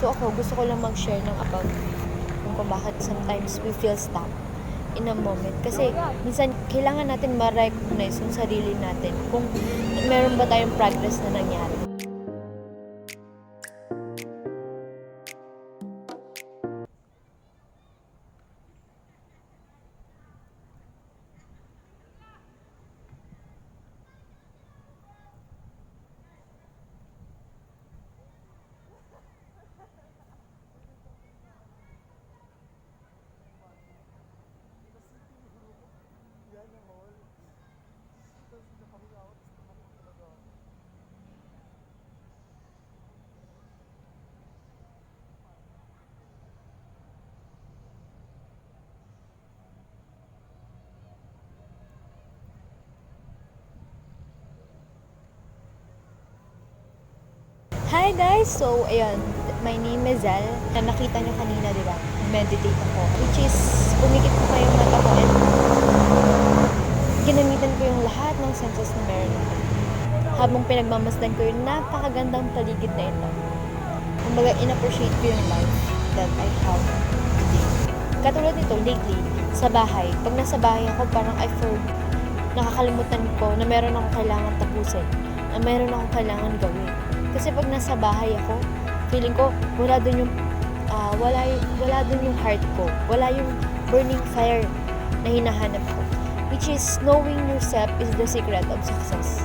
So ako, gusto ko lang mag-share ng about kung bakit sometimes we feel stuck in a moment. Kasi minsan, kailangan natin ma-recognize yung sarili natin kung meron ba tayong progress na nangyari. Hi guys! So, ayun, my name is Zel. Nakita nyo kanina, di ba? Meditate ako. Which is, pumikit ko pa yung mata ko and ginamitan ko yung lahat ng senses na meron ako. Habang pinagmamasdan ko yung napakagandang paligid na ito. Kumbaga, in-appreciate ko yung life that I have today. Katulad nito, lately, sa bahay. Pag nasa bahay ako, parang nakakalimutan ko na meron akong kailangan tapusin. Na meron akong kailangan gawin. Kasi pag nasa bahay ako, feeling ko wala dun yung heart ko. Wala yung burning fire na hinahanap ko. Which is, knowing yourself is the secret of success.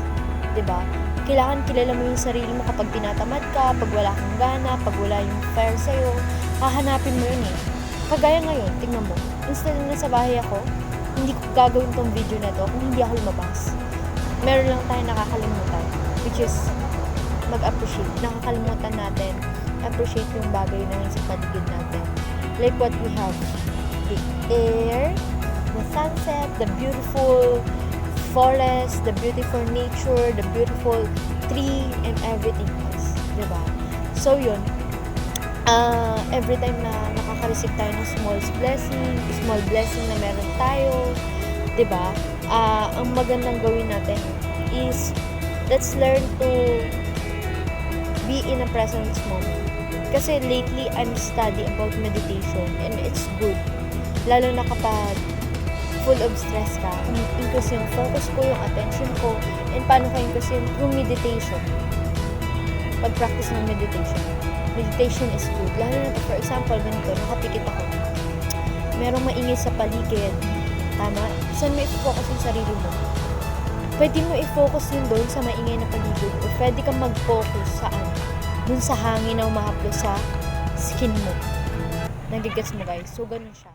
Diba? Kailangan kilala mo yung sarili mo kapag tinatamad ka, pag wala kang gana, pag wala yung fire sa'yo, hahanapin mo yun eh. Kagaya ngayon, tingnan mo, instead na nasa bahay ako, hindi ko gagawin tong video na to kung hindi ako lumabas. Meron lang tayo nakakalimutan, which is mag-appreciate. Nakakalimutan natin appreciate yung bagay na sa paligid natin. Like what we have. The air, the sunset, the beautiful forest, the beautiful nature, the beautiful tree, and everything else. Diba? So yun, every time na nakaka-receive tayo ng small blessing na meron tayo, diba? Ang magandang gawin natin is let's learn to be in a present moment. Kasi lately, I'm studying about meditation and it's good. Lalo na kapag full of stress ka, increase yung focus ko, yung attention ko, and paano ka increase yung meditation. Pag-practice ng meditation. Meditation is good. Lalo na for example, ganito, nakapikit ako. Merong maingay sa paligid. Tama? Saan mo i-focus yung sarili mo? Pwede mo i-focus yun doon sa maingay na paligid o pwede kang mag-focus saan? Doon sa hangin na umahaplo sa skin mo. Nagigets mo guys? So, ganun siya.